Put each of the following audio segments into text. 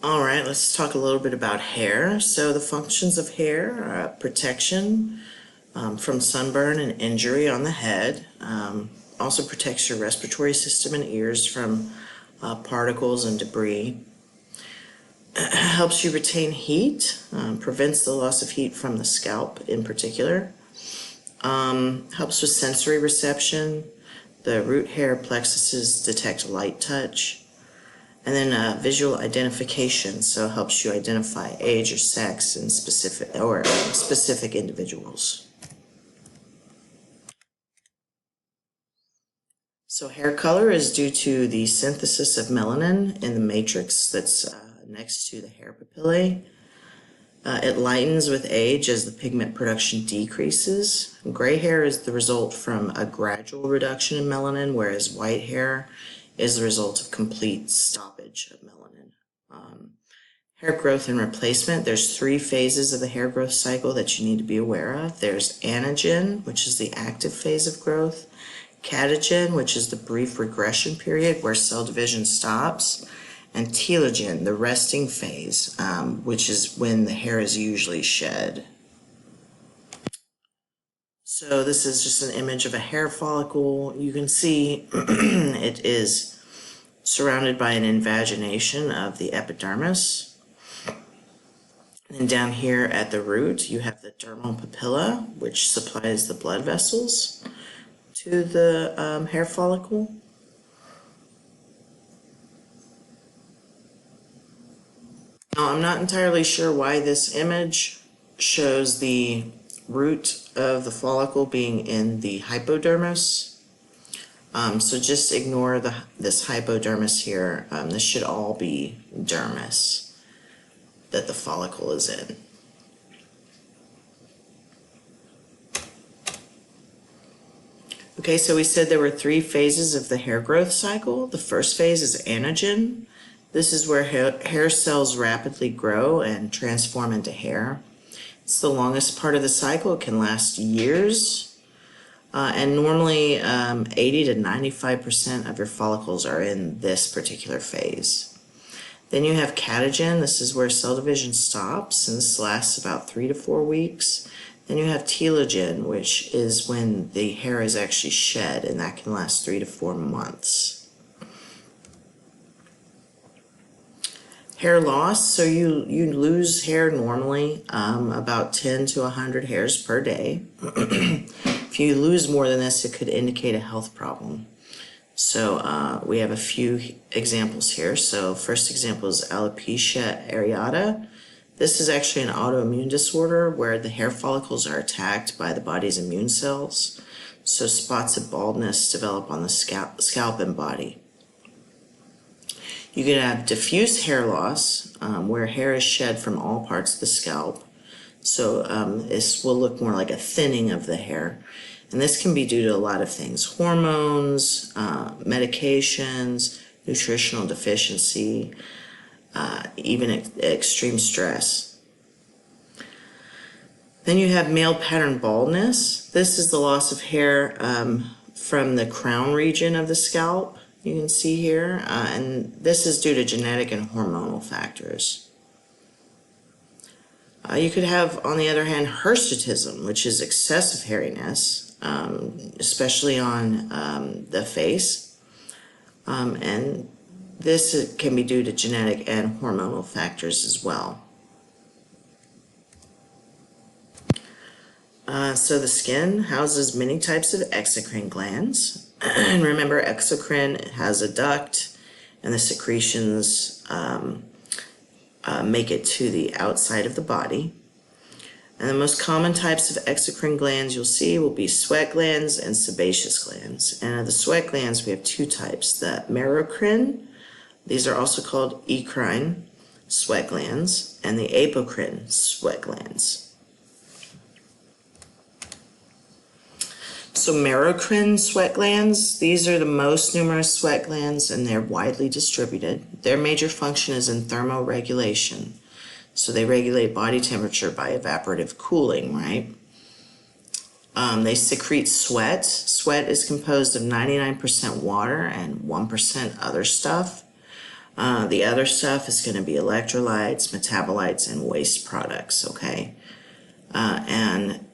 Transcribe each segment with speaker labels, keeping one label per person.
Speaker 1: All right, let's talk a little bit about hair. So the functions of hair are protection from sunburn and injury on the head. Also protects your respiratory system and ears from particles and debris. Helps you retain heat, prevents the loss of heat from the scalp in particular. Helps with sensory reception. The root hair plexuses detect light touch. And then visual identification, so it helps you identify age or sex in specific individuals. So hair color is due to the synthesis of melanin in the matrix that's next to the hair papillae. It lightens with age as the pigment production decreases. Gray hair is the result from a gradual reduction in melanin, whereas white hair is the result of complete stoppage of melanin. Hair growth and replacement, there's 3 phases of the hair growth cycle that you need to be aware of. There's anagen, which is the active phase of growth, catagen, which is the brief regression period where cell division stops, and telogen, the resting phase, which is when the hair is usually shed. So this is just an image of a hair follicle. You can see it is surrounded by an invagination of the epidermis. And down here at the root, you have the dermal papilla, which supplies the blood vessels to the hair follicle. Now, I'm not entirely sure why this image shows the root of the follicle being in the hypodermis. So just ignore this hypodermis here. This should all be dermis that the follicle is in. Okay, so we said there were 3 phases of the hair growth cycle. The first phase is anagen. This is where hair cells rapidly grow and transform into hair. It's the longest part of the cycle. It can last years. And normally 80 to 95% of your follicles are in this particular phase. Then you have catagen. This is where cell division stops, and this lasts about 3 to 4 weeks. Then you have telogen, which is when the hair is actually shed, and that can last 3 to 4 months. Hair loss, so you lose hair normally about 10 to 100 hairs per day. If you lose more than this, it could indicate a health problem. So we have a few examples here. So first example is alopecia areata. This is actually an autoimmune disorder where the hair follicles are attacked by the body's immune cells. So spots of baldness develop on the scalp and body. You can have diffuse hair loss, where hair is shed from all parts of the scalp. So this will look more like a thinning of the hair. And this can be due to a lot of things: hormones, medications, nutritional deficiency, even extreme stress. Then you have male pattern baldness. This is the loss of hair from the crown region of the scalp. You can see here, and this is due to genetic and hormonal factors. You could have, on the other hand, hirsutism, which is excessive hairiness, especially on the face, and this can be due to genetic and hormonal factors as well. So the skin houses many types of exocrine glands. And remember, exocrine has a duct, and the secretions make it to the outside of the body. And the most common types of exocrine glands you'll see will be sweat glands and sebaceous glands. And of the sweat glands, we have 2 types: the merocrine, these are also called eccrine sweat glands, and the apocrine sweat glands. So merocrine sweat glands, these are the most numerous sweat glands, and they're widely distributed. Their major function is in thermoregulation. So they regulate body temperature by evaporative cooling, right? They secrete sweat. Sweat is composed of 99% water and 1% other stuff. The other stuff is going to be electrolytes, metabolites, and waste products, okay? And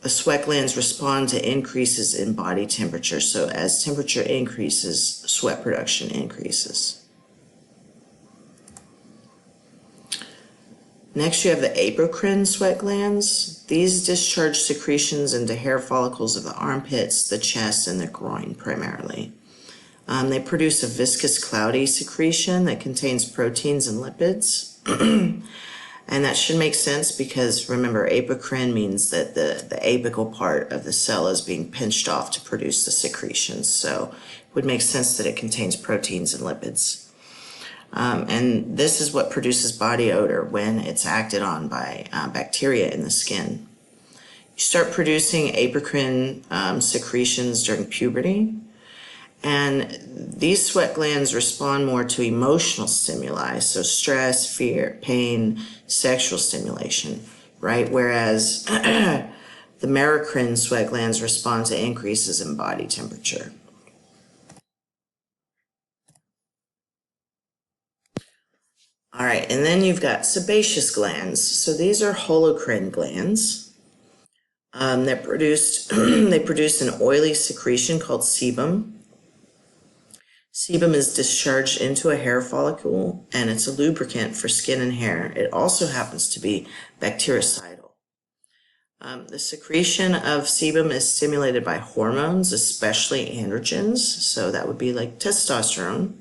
Speaker 1: the sweat glands respond to increases in body temperature. So as temperature increases, sweat production increases. Next, you have the apocrine sweat glands. These discharge secretions into hair follicles of the armpits, the chest, and the groin primarily. They produce a viscous, cloudy secretion that contains proteins and lipids. And that should make sense because, remember, apocrine means that the apical part of the cell is being pinched off to produce the secretions. So it would make sense that it contains proteins and lipids. And this is what produces body odor when it's acted on by bacteria in the skin. You start producing apocrine secretions during puberty. And these sweat glands respond more to emotional stimuli, so stress, fear, pain, sexual stimulation, right? Whereas the merocrine sweat glands respond to increases in body temperature. All right, and then you've got sebaceous glands. So these are holocrine glands. They produce an oily secretion called sebum. Sebum is discharged into a hair follicle, and it's a lubricant for skin and hair. It also happens to be bactericidal. The secretion of sebum is stimulated by hormones, especially androgens, so that would be like testosterone,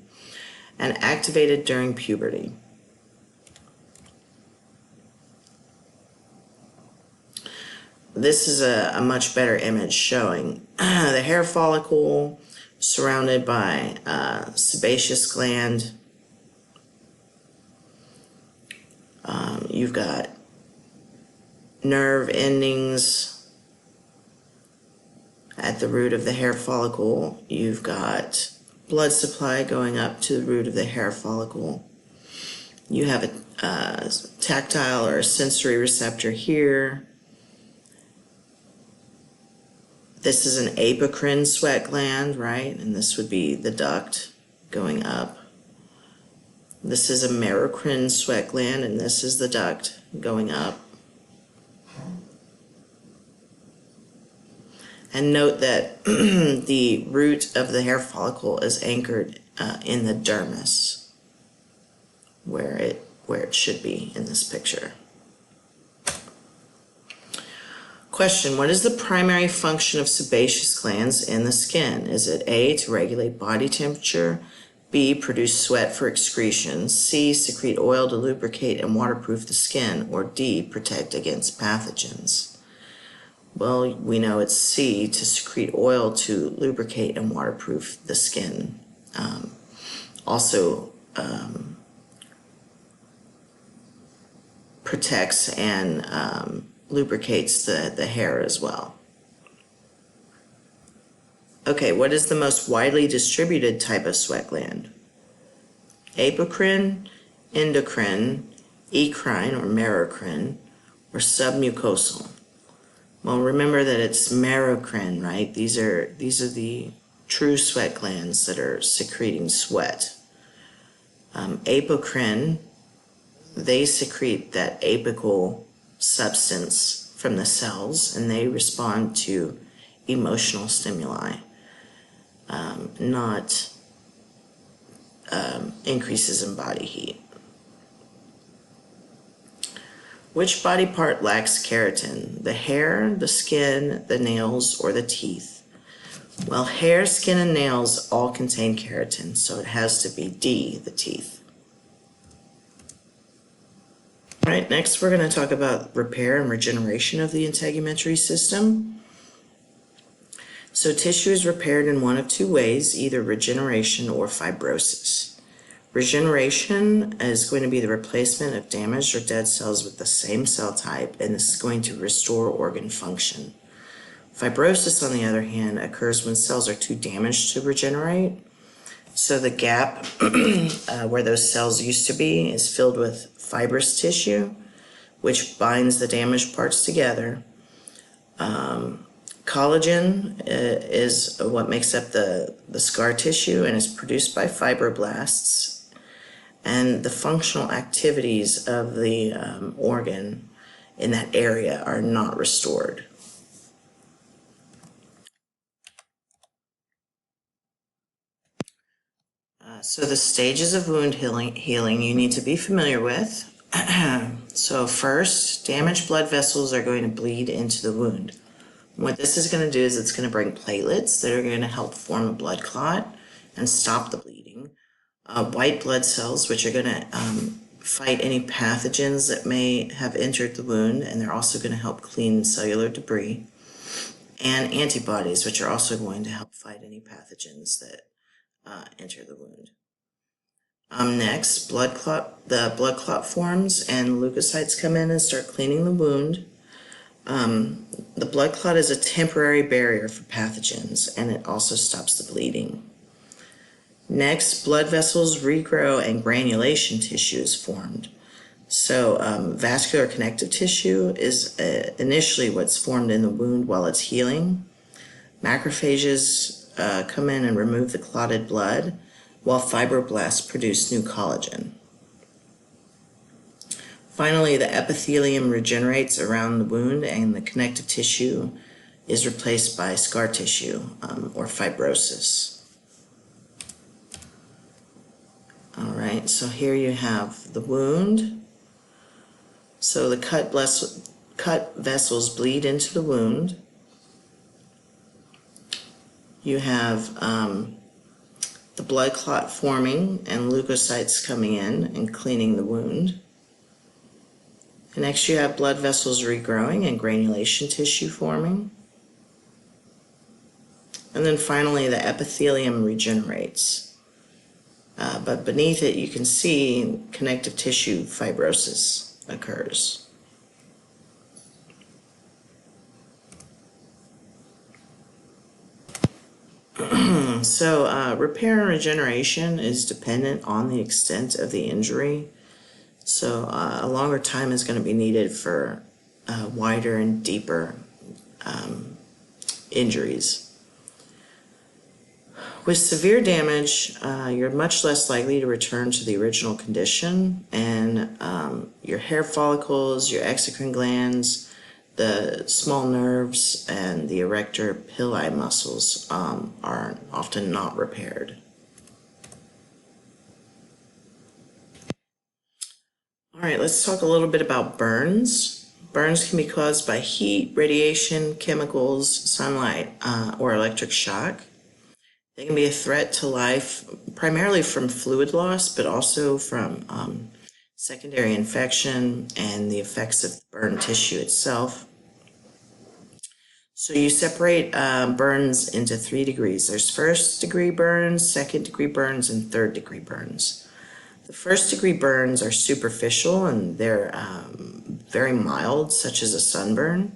Speaker 1: and activated during puberty. This is a much better image showing the hair follicle surrounded by sebaceous gland. You've got nerve endings at the root of the hair follicle. You've got blood supply going up to the root of the hair follicle. You have a tactile or a sensory receptor here. This is an apocrine sweat gland, right? And this would be the duct going up. This is a merocrine sweat gland, and this is the duct going up. And note that the root of the hair follicle is anchored in the dermis, where it should be in this picture. Question, what is the primary function of sebaceous glands in the skin? Is it A, to regulate body temperature, B, produce sweat for excretion, C, secrete oil to lubricate and waterproof the skin, or D, protect against pathogens? Well, we know it's C, to secrete oil to lubricate and waterproof the skin. Also protects and lubricates the hair as well. Okay, what is the most widely distributed type of sweat gland? Apocrine, endocrine, ecrine or merocrine, or submucosal? Well, remember that it's merocrine, right? These are the true sweat glands that are secreting sweat. Apocrine, they secrete that apical substance from the cells, and they respond to emotional stimuli, not increases in body heat. Which body part lacks keratin? The hair, the skin, the nails, or the teeth? Well, hair, skin, and nails all contain keratin, so it has to be D, the teeth. All right, next we're going to talk about repair and regeneration of the integumentary system. So tissue is repaired in one of two ways, either regeneration or fibrosis. Regeneration is going to be the replacement of damaged or dead cells with the same cell type, and this is going to restore organ function. Fibrosis, on the other hand, occurs when cells are too damaged to regenerate. So the gap where those cells used to be is filled with fibrous tissue, which binds the damaged parts together, Collagen is what makes up the scar tissue and is produced by fibroblasts, and the functional activities of the organ in that area are not restored. So the stages of wound healing you need to be familiar with. So first, damaged blood vessels are going to bleed into the wound. What this is going to do is it's going to bring platelets that are going to help form a blood clot and stop the bleeding. White blood cells, which are going to fight any pathogens that may have entered the wound, and they're also going to help clean cellular debris. And antibodies, which are also going to help fight any pathogens that enter the wound. Next, the blood clot forms and leukocytes come in and start cleaning the wound. The blood clot is a temporary barrier for pathogens, and it also stops the bleeding. Next, blood vessels regrow and granulation tissue is formed. So vascular connective tissue is initially what's formed in the wound while it's healing. Macrophages come in and remove the clotted blood, while fibroblasts produce new collagen. Finally, the epithelium regenerates around the wound, and the connective tissue is replaced by scar tissue or fibrosis. All right, so here you have the wound. So the cut vessels bleed into the wound. You have the blood clot forming and leukocytes coming in and cleaning the wound. And next you have blood vessels regrowing and granulation tissue forming. And then finally the epithelium regenerates. But beneath it you can see connective tissue fibrosis occurs. So repair and regeneration is dependent on the extent of the injury. So a longer time is going to be needed for wider and deeper injuries. With severe damage, you're much less likely to return to the original condition, and your hair follicles, your exocrine glands, the small nerves, and the erector pili muscles are often not repaired. All right, let's talk a little bit about burns. Burns can be caused by heat, radiation, chemicals, sunlight, or electric shock. They can be a threat to life, primarily from fluid loss, but also from secondary infection and the effects of the burn tissue itself. So you separate burns into 3 degrees. There's first degree burns, second degree burns, and third degree burns. The first degree burns are superficial and they're very mild, such as a sunburn.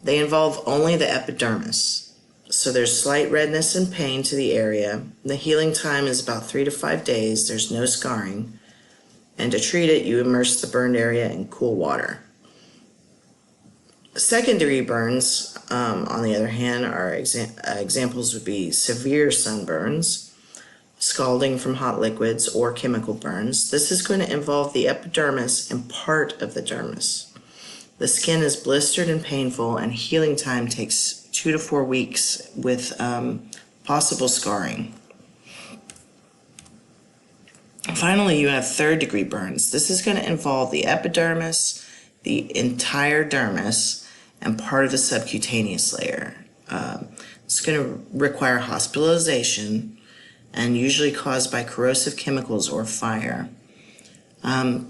Speaker 1: They involve only the epidermis. So there's slight redness and pain to the area. The healing time is about 3 to 5 days. There's no scarring. And to treat it, you immerse the burned area in cool water. Second-degree burns, on the other hand, are examples would be severe sunburns, scalding from hot liquids, or chemical burns. This is going to involve the epidermis and part of the dermis. The skin is blistered and painful, and healing time takes 2 to 4 weeks with possible scarring. Finally, you have third-degree burns. This is going to involve the epidermis, the entire dermis, and part of the subcutaneous layer. It's going to require hospitalization and usually caused by corrosive chemicals or fire.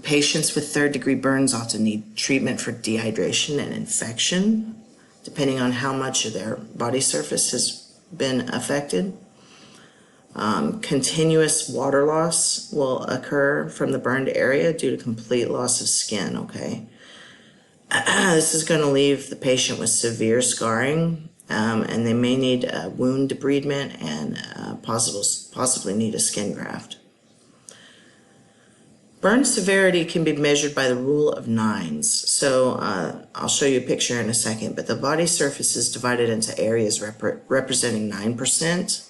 Speaker 1: Patients with third-degree burns often need treatment for dehydration and infection, depending on how much of their body surface has been affected. Continuous water loss will occur from the burned area due to complete loss of skin, okay? This is going to leave the patient with severe scarring, and they may need wound debridement and possibly need a skin graft. Burn severity can be measured by the rule of nines. So I'll show you a picture in a second, but the body surface is divided into areas representing 9%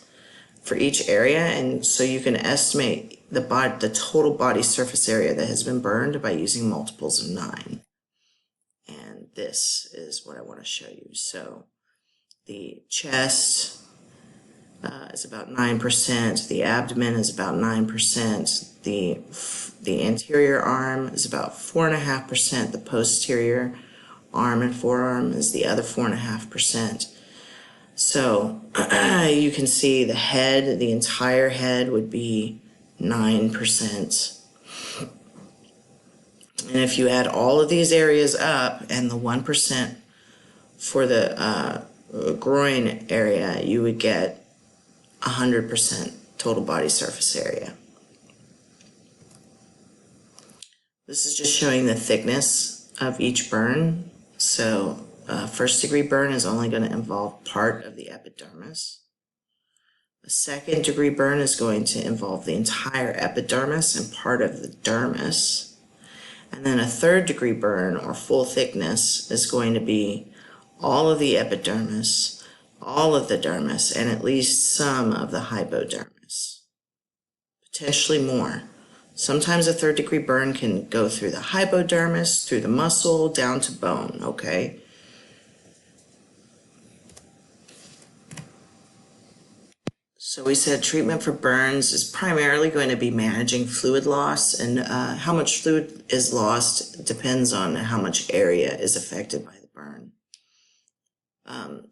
Speaker 1: for each area, and so you can estimate the total body surface area that has been burned by using multiples of 9. And this is what I want to show you. So the chest is about 9%, the abdomen is about 9%, the anterior arm is about 4.5%, the posterior arm and forearm is the other 4.5%. So you can see the head, the entire head would be 9%. And if you add all of these areas up and the 1% for the groin area, you would get 100% total body surface area. This is just showing the thickness of each burn. So first degree burn is only going to involve part of the epidermis. A second degree burn is going to involve the entire epidermis and part of the dermis. And then a third degree burn, or full thickness, is going to be all of the epidermis, all of the dermis, and at least some of the hypodermis, potentially more. Sometimes a third degree burn can go through the hypodermis, through the muscle, down to bone, okay? So we said treatment for burns is primarily going to be managing fluid loss, and how much fluid is lost depends on how much area is affected by the burn.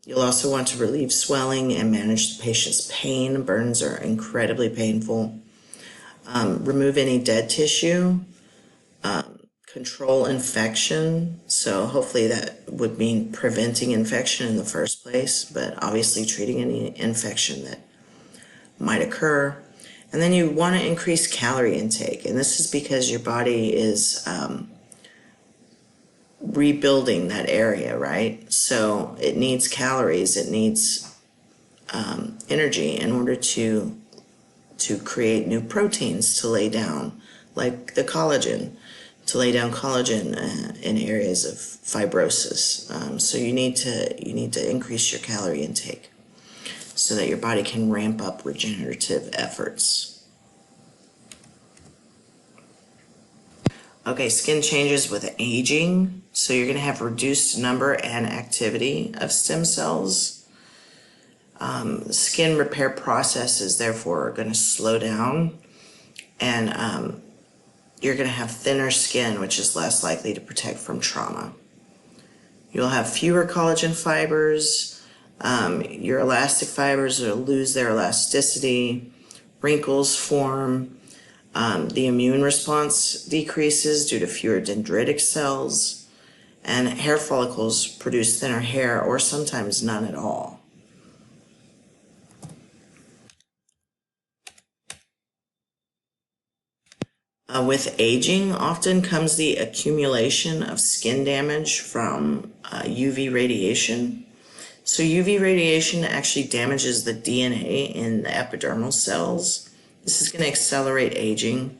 Speaker 1: You'll also want to relieve swelling and manage the patient's pain. Burns are incredibly painful. Remove any dead tissue. Control infection. So hopefully that would mean preventing infection in the first place, but obviously treating any infection that might occur. And then you want to increase calorie intake. And this is because your body is rebuilding that area, right? So it needs calories, it needs energy in order to create new proteins to lay down, like the collagen, to lay down collagen in areas of fibrosis. So you need to increase your calorie intake so that your body can ramp up regenerative efforts. Okay, skin changes with aging. So you're going to have reduced number and activity of stem cells. Skin repair processes, therefore, are going to slow down. And you're going to have thinner skin, which is less likely to protect from trauma. You'll have fewer collagen fibers. Your elastic fibers will lose their elasticity. Wrinkles form. The immune response decreases due to fewer dendritic cells, and hair follicles produce thinner hair or sometimes none at all. With aging often comes the accumulation of skin damage from UV radiation. So UV radiation actually damages the DNA in the epidermal cells. This is going to accelerate aging,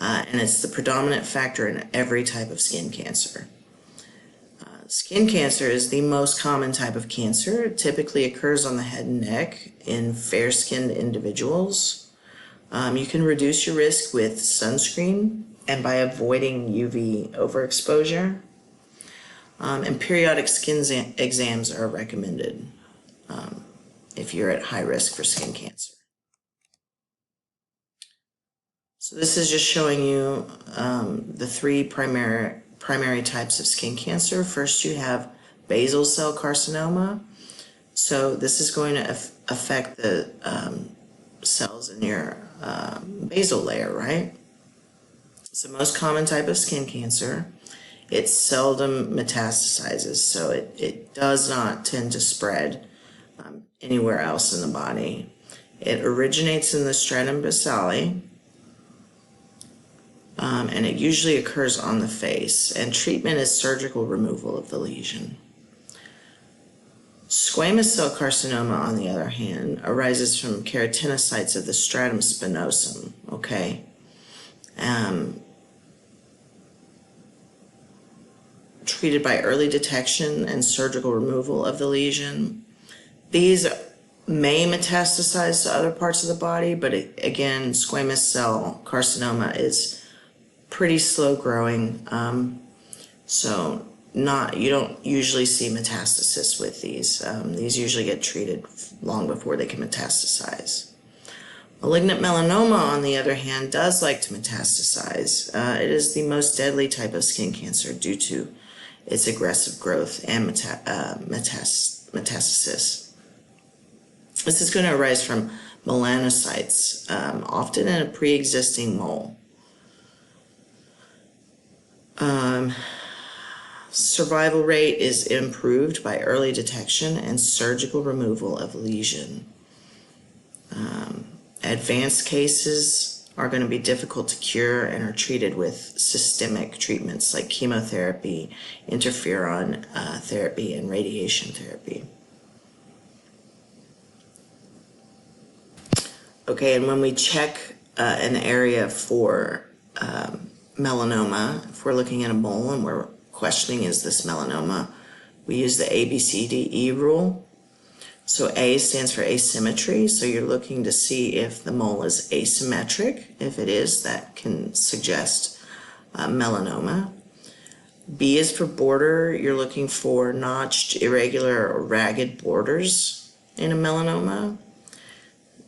Speaker 1: and it's the predominant factor in every type of skin cancer. Skin cancer is the most common type of cancer. It typically occurs on the head and neck in fair-skinned individuals. You can reduce your risk with sunscreen and by avoiding UV overexposure. And periodic skin exams are recommended if you're at high risk for skin cancer. So this is just showing you the three primary types of skin cancer. First, you have basal cell carcinoma. So this is going to affect the cells in your basal layer, right? It's the most common type of skin cancer. It seldom metastasizes, so it does not tend to spread anywhere else in the body. It originates in the stratum basale, and it usually occurs on the face, and treatment is surgical removal of the lesion. Squamous cell carcinoma, on the other hand, arises from keratinocytes of the stratum spinosum, okay? treated by early detection and surgical removal of the lesion. These may metastasize to other parts of the body, but again, squamous cell carcinoma is pretty slow growing, so you don't usually see metastasis with these. These usually get treated long before they can metastasize. Malignant melanoma, on the other hand, does like to metastasize. It is the most deadly type of skin cancer due to its aggressive growth and metastasis. This is going to arise from melanocytes, often in a pre-existing mole. Survival rate is improved by early detection and surgical removal of lesion. Advanced cases are going to be difficult to cure and are treated with systemic treatments like chemotherapy, interferon therapy, and radiation therapy. Okay, and when we check an area for melanoma, if we're looking at a mole and we're questioning, is this melanoma, we use the ABCDE rule. So A stands for asymmetry, so you're looking to see if the mole is asymmetric. If it is, that can suggest melanoma. B is for border. You're looking for notched, irregular, or ragged borders in a melanoma.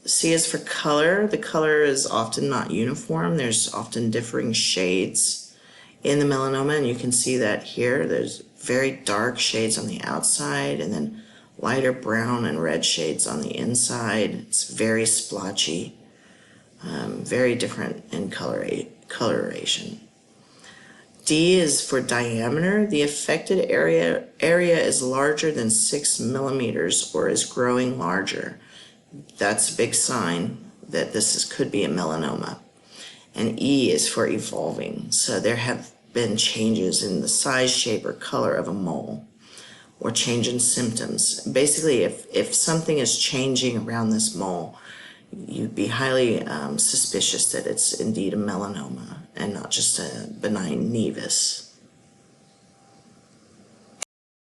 Speaker 1: C is for color. The color is often not uniform. There's often differing shades in the melanoma, and you can see that here. There's very dark shades on the outside, and then lighter brown and red shades on the inside. It's very splotchy, very different in coloration. D is for diameter. The affected area is larger than 6 millimeters or is growing larger. That's a big sign that could be a melanoma. And E is for evolving. So there have been changes in the size, shape, or color of a mole, or change in symptoms. Basically, if something is changing around this mole, you'd be highly suspicious that it's indeed a melanoma and not just a benign nevus.